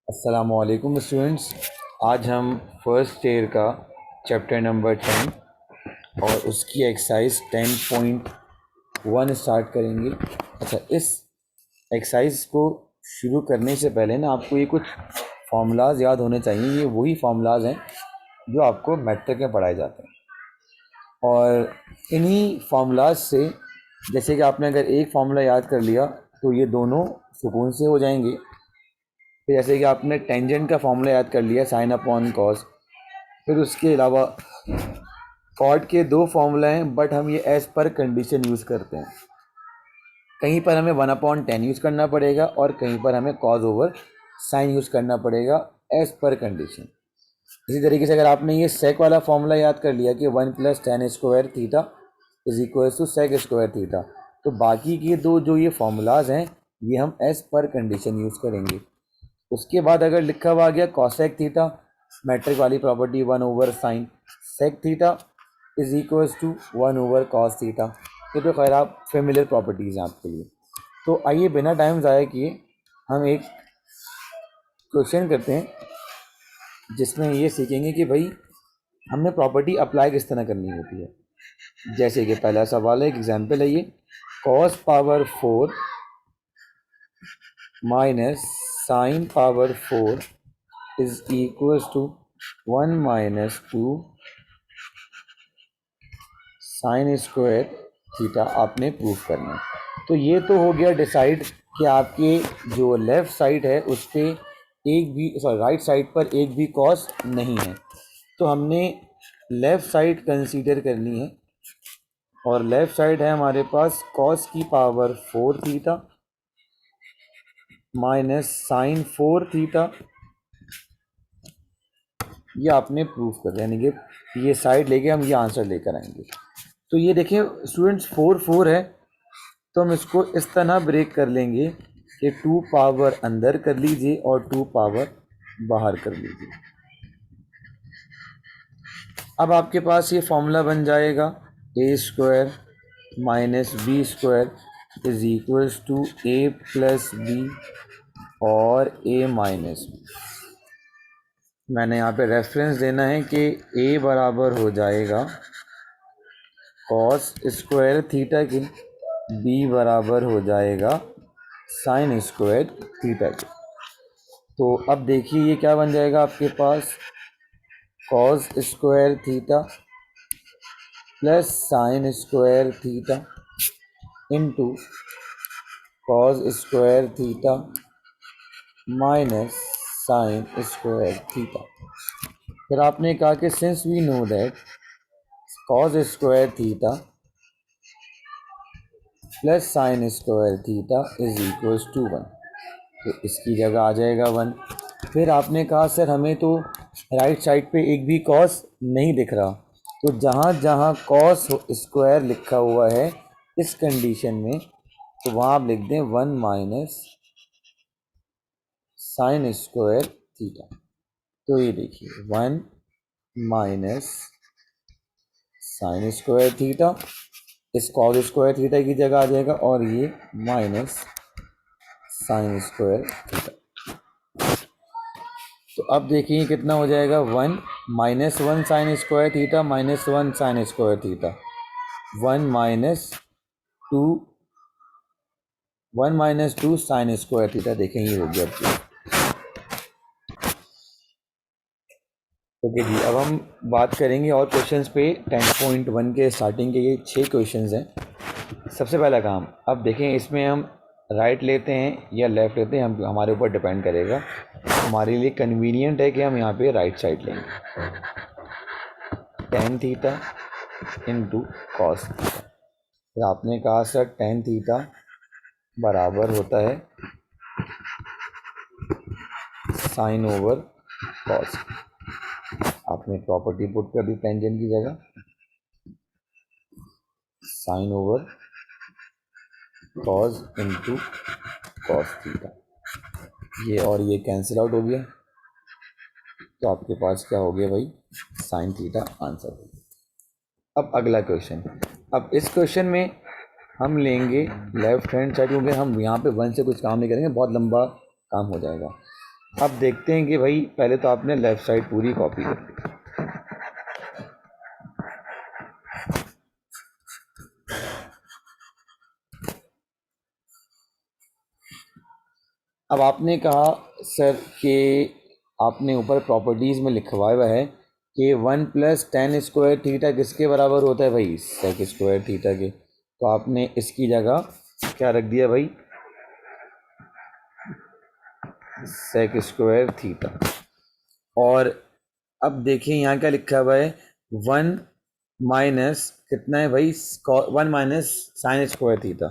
अस्सलामुअलैकुम स्टूडेंट्स। आज हम फर्स्ट ईयर का चैप्टर नंबर 10 और उसकी एक्सरसाइज 10.1 स्टार्ट करेंगे। अच्छा, इस एक्सरसाइज को शुरू करने से पहले ना आपको ये कुछ फार्मूलाज याद होने चाहिए। ये वही फार्मूलाज हैं जो आपको मैट्रिक में पढ़ाए जाते हैं और इन्हीं फार्मूलाज से जैसे कि आपने अगर एक फार्मूला याद कर लिया तो ये दोनों सुकून से हो जाएंगे। फिर जैसे कि आपने टेंजेंट का फॉर्मूला याद कर लिया साइन अपॉन कॉस, फिर उसके अलावा कॉट के दो फॉर्मूला हैं बट हम ये एज पर कंडीशन यूज़ करते हैं। कहीं पर हमें 1/10 यूज़ करना पड़ेगा और कहीं पर हमें कॉज ओवर साइन यूज़ करना पड़ेगा एज पर कंडीशन। इसी तरीके से अगर आपने ये सेक वाला फॉर्मूला याद कर लिया कि 1+tan² theta is equal to sec square theta, तो बाकी के दो जो ये फार्मूलाज हैं ये हम एज पर कंडीशन यूज़ करेंगे। उसके बाद अगर लिखा हुआ आ गया कॉसेक थीटा, मैट्रिक वाली property 1/sin sec theta is equals to 1/cos theta. ये तो खैर आप फेमिलियर प्रॉपर्टीज़ हैं आपके लिए। तो आइए बिना टाइम ज़ाया किए हम एक क्वेश्चन करते हैं जिसमें ये सीखेंगे कि भाई हमने प्रॉपर्टी अप्लाई किस तरह करनी होती है। जैसे कि पहला सवाल है, एक एग्जाम्पल है ये, cos power 4 minus sine power 4 is equals to 1 - 2 sine square theta आपने प्रूफ करना है। तो ये तो हो गया डिसाइड कि आपके जो लेफ़्ट साइड है उस पर एक भी राइट साइड पर एक भी कॉस नहीं है। तो हमने लेफ़्ट साइड कंसीडर करनी है और लेफ़्ट साइड है हमारे पास कॉस की power 4 theta minus sine 4 theta. ये आपने प्रूफ कर यानी कि ये साइड लेके हम ये आंसर लेकर आएंगे। तो ये देखिए स्टूडेंट्स 4 है तो हम इसको इस तरह ब्रेक कर लेंगे कि 2 पावर अंदर कर लीजिए और 2 पावर बाहर कर लीजिए। अब आपके पास ये फॉर्मूला बन जाएगा a² minus b² is equals to a plus B और a माइनस बी। मैंने यहाँ पे रेफरेंस देना है कि a बराबर हो जाएगा कॉस स्क्वायर थीटा की, b बराबर हो जाएगा साइन स्क्वायर थीटा की। तो अब देखिए ये क्या बन जाएगा आपके पास, cos square theta plus sine square theta into cos square theta minus sine square theta. फिर आपने कहा कि since we know that cos square theta plus sine square theta is equals to 1, तो इसकी जगह आ जाएगा 1। फिर आपने कहा सर हमें तो राइट साइड पे एक भी कॉस नहीं दिख रहा, तो जहाँ जहाँ कॉस स्क्वायर लिखा हुआ है इस कंडीशन में तो वहाँ आप लिख दें 1 माइनस साइन स्क्वायर थीटा। तो ये देखिए 1 माइनस साइन स्क्वायर थीटा, इस कॉस स्क्वायर थीटा की जगह आ जाएगा और ये माइनस साइन स्क्वायर थीटा। तो अब देखिए कितना हो जाएगा, 1 - 1 sign square theta minus 1 sign square theta, 1 - 2 sine square theta. देखें ये हो गया अब। ओके जी, अब हम बात करेंगे और क्वेश्चंस पे। 10.1 के स्टार्टिंग के ये 6 क्वेश्चंस हैं। सबसे पहला काम, अब देखें इसमें हम राइट लेते हैं या लेफ़्ट लेते हैं, हम हमारे ऊपर डिपेंड करेगा। हमारे लिए कन्वीनियंट है कि हम यहाँ पे राइट साइड लेंगे। Tan theta into cos theta. फिर आपने कहा सर टेन थीटा बराबर होता है साइन ओवर कॉस। आपने प्रॉपर्टी पुट कर दी टेंजेंट की जगह, sine over cos into cos theta. ये और ये कैंसिल आउट हो गया तो आपके पास क्या हो गया भाई, साइन थीटा आंसर हो गया। अब अगला क्वेश्चन, अब इस क्वेश्चन में हम लेंगे लेफ्ट हैंड साइड, क्योंकि हम यहाँ पे 1 से कुछ काम नहीं करेंगे, बहुत लंबा काम हो जाएगा। अब देखते हैं कि भाई पहले तो आपने लेफ़्ट साइड पूरी कॉपी कर ली। अब आपने कहा सर कि आपने ऊपर प्रॉपर्टीज़ में लिखवाया हुआ है कि 1+tan² थीटा किसके बराबर होता है भाई, sec² थीटा के। तो आपने इसकी जगह क्या रख दिया भाई, sec² थीटा। और अब देखिए यहाँ क्या लिखा हुआ है, 1 माइनस कितना है भाई, 1 माइनस sin² थीटा।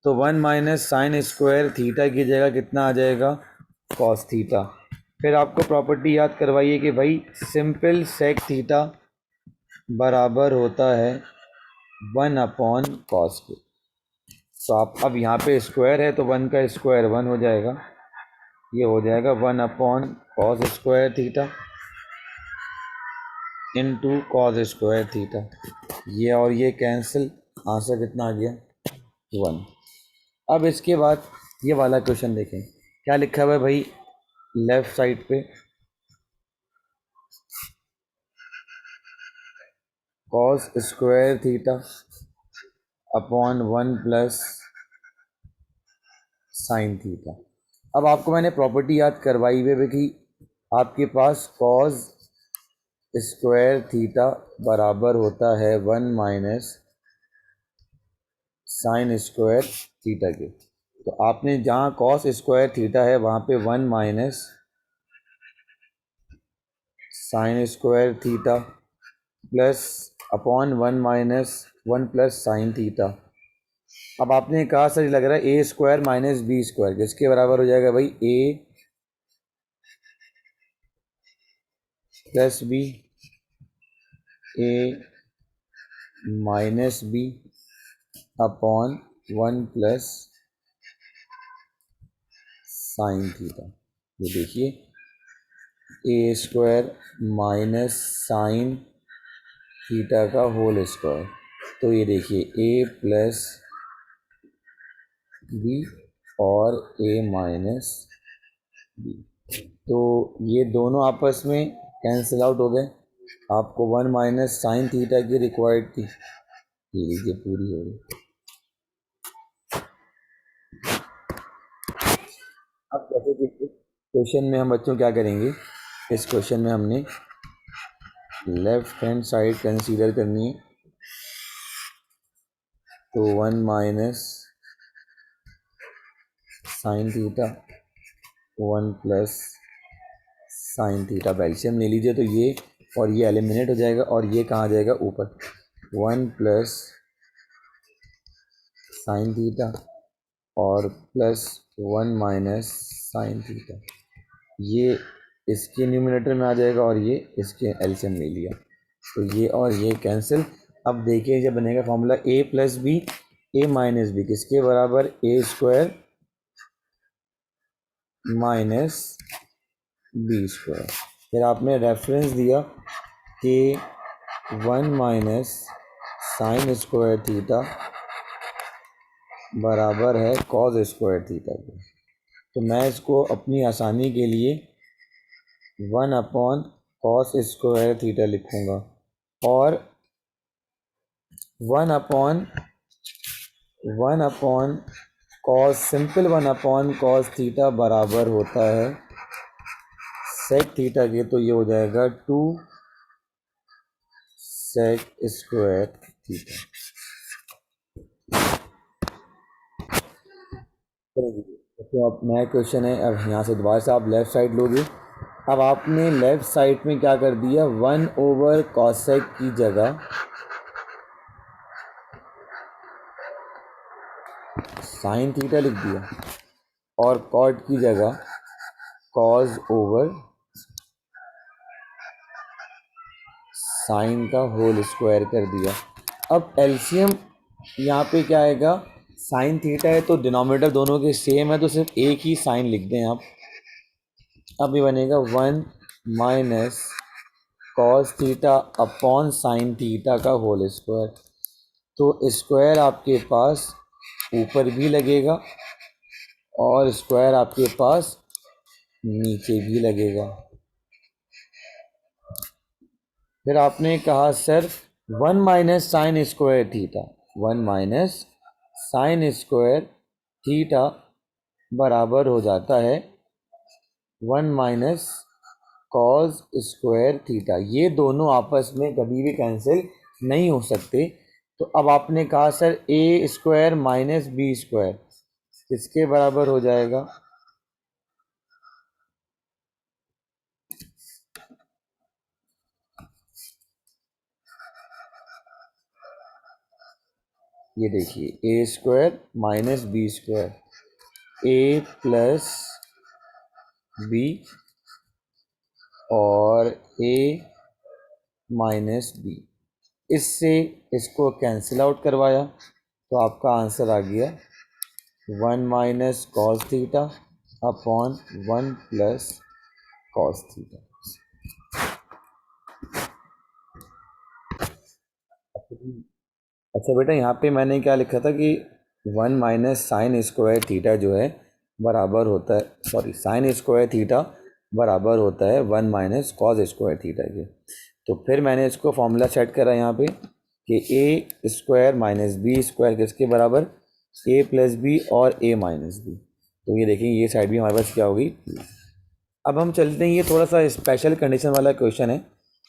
तो 1 माइनस sin² थीटा की जगह कितना आ जाएगा, cos थीटा। फिर आपको प्रॉपर्टी याद करवाइए कि भाई सिंपल sec थीटा बराबर होता है 1/cos के। तो आप अब यहाँ पे स्क्वायर है तो 1 का स्क्वायर 1 हो जाएगा, ये हो जाएगा 1/cos² theta into cos² theta. ये और ये कैंसिल, आंसर कितना आ गया, 1। अब इसके बाद ये वाला क्वेश्चन देखें, क्या लिखा हुआ है भाई लेफ्ट साइड पे, cos² theta upon 1 + sin theta. अब आपको मैंने प्रॉपर्टी याद करवाई हुई है कि आपके पास cos² थीटा बराबर होता है 1 माइनस sin² थीटा के। तो आपने जहाँ cos² थीटा है वहाँ पे 1 minus sin² theta plus upon 1 minus 1 + sin theta. अब आपने कहा सर लग रहा है a² माइनस b² किसके बराबर हो जाएगा भाई, a plus b, a minus b upon 1 + sin theta. ये देखिए a² माइनस साइन थीटा का होल स्क्वायर। तो ये देखिए a प्लस b और a माइनस b, तो ये दोनों आपस में कैंसिल आउट हो गए। आपको 1 माइनस साइन थीटा की रिक्वायर्ड थी, ये लीजिए पूरी हो गई। अब जैसे कि क्वेश्चन में हम बच्चों क्या करेंगे, इस क्वेश्चन में हमने लेफ्ट हैंड साइड कंसीडर करनी है। तो 1 minus sine theta 1 + sine theta, LCM ले लीजिए तो ये और ये एलिमिनेट हो जाएगा और ये कहाँ आ जाएगा ऊपर, 1 + साइन थीटा और प्लस 1 माइनस साइन थीटा, ये इसके न्यूमरेटर में आ जाएगा और ये इसके एलसीएम ले लिया तो ये और ये कैंसिल। अब देखिए जब बनेगा formula a plus B, a minus B किसके बराबर, a² माइनस b²। फिर आपने रेफरेंस दिया कि 1 माइनस sin² थीटा बराबर है cos² थीटा के। तो मैं इसको अपनी आसानी के लिए 1/cos² थीटा लिखूँगा और 1/cos सिंपल 1/cos थीटा बराबर होता है sec थीटा के। तो ये हो जाएगा 2 sec² थीटा। तो अब नया क्वेश्चन है, अब यहाँ से दोबारा से आप लेफ़्ट साइड लोगे। अब आपने लेफ़्ट साइड में क्या कर दिया, 1/cosec की जगह साइन थीटा लिख दिया और कॉट की जगह cos/sin का होल स्क्वायर कर दिया। अब एलसीएम यहाँ पे क्या आएगा, साइन थीटा है तो डिनोमिनेटर दोनों के सेम है तो सिर्फ एक ही साइन लिख दें आप। अब ये बनेगा 1 minus cos theta upon sine theta का होल स्क्वायर। तो स्क्वायर आपके पास ऊपर भी लगेगा और स्क्वायर आपके पास नीचे भी लगेगा। फिर आपने कहा sir 1 - sin² theta, 1 - sin² theta बराबर हो जाता है 1 - cos² थीटा। ये दोनों आपस में कभी भी कैंसिल नहीं हो सकते। तो अब आपने कहा सर A² - B² किसके बराबर हो जाएगा? ये देखिए A² - B², A plus B और A माइनस बी, इससे इसको कैंसिल आउट करवाया तो आपका आंसर आ गया 1 - cos theta upon 1 + cos theta. अच्छा बेटा, यहाँ पे मैंने क्या लिखा था कि 1 - sin² थीटा जो है बराबर होता है, सॉरी, sin² थीटा बराबर होता है 1 - cos² थीटा के। तो फिर मैंने इसको फॉर्मूला सेट करा यहाँ पे कि A² - B² किसके बराबर? A प्लस बी और A माइनस बी। तो ये देखिए ये साइड भी हमारे पास क्या होगी। अब हम चलते हैं, ये थोड़ा सा स्पेशल कंडीशन वाला क्वेश्चन है।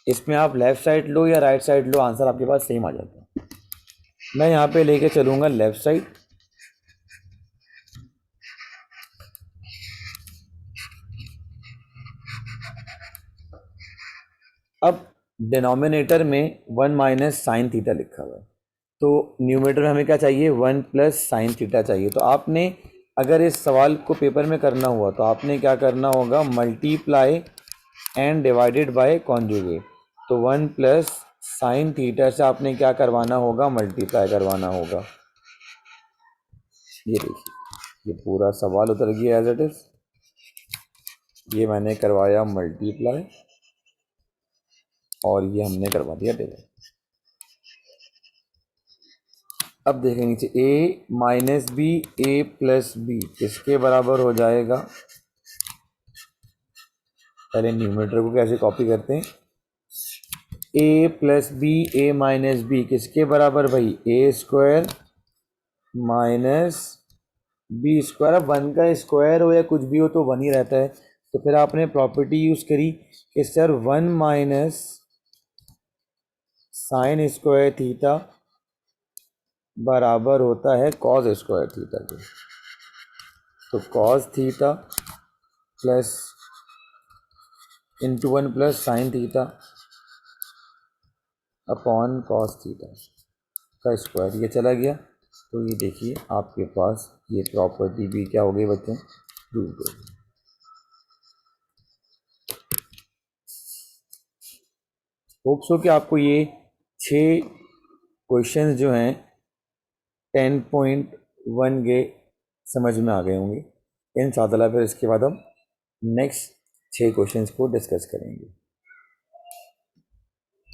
इसमें आप लेफ़्ट साइड लो या राइट साइड लो, आंसर आपके पास सेम आ जाता है। मैं यहाँ पे लेके चलूँगा लेफ़्ट साइड। अब डिनोमिनेटर में 1 - sin थीटा लिखा हुआ है, तो न्यूमरेटर में हमें क्या चाहिए? 1 + sin थीटा चाहिए। तो आपने अगर इस सवाल को पेपर में करना हुआ तो आपने क्या करना होगा? Multiply and divided by conjugate. तो 1 + sin थीटा से आपने क्या करवाना होगा? मल्टीप्लाई करवाना होगा। ये देखिए ये पूरा सवाल उतर गया एज इट इज़। ये मैंने करवाया मल्टीप्लाई और ये हमने करवा दिया डिवाइड। अब देखें नीचे A - B, A + B किसके बराबर हो जाएगा? पहले न्यूमरेटर को कैसे कॉपी करते हैं? A + B, A - B किसके बराबर भाई? A² - B²। अब 1 का स्क्वायर हो या कुछ भी हो तो 1 ही रहता है। तो फिर आपने प्रॉपर्टी यूज़ करी कि सर 1 - sin² थीटा बराबर होता है cos² थीटा के। तो cos theta plus into 1 + sin theta upon cos theta का स्क्वायर, ये चला गया। तो ये देखिए आपके पास ये प्रॉपर्टी भी क्या हो गई बच्चों? प्रूव हो गई। होप सो कि आपको ये 6 क्वेश्चंस जो हैं 10.1 के समझ में आ गए होंगे। इंशाअल्लाह फिर इसके बाद हम नेक्स्ट 6 क्वेश्चंस को डिस्कस करेंगे।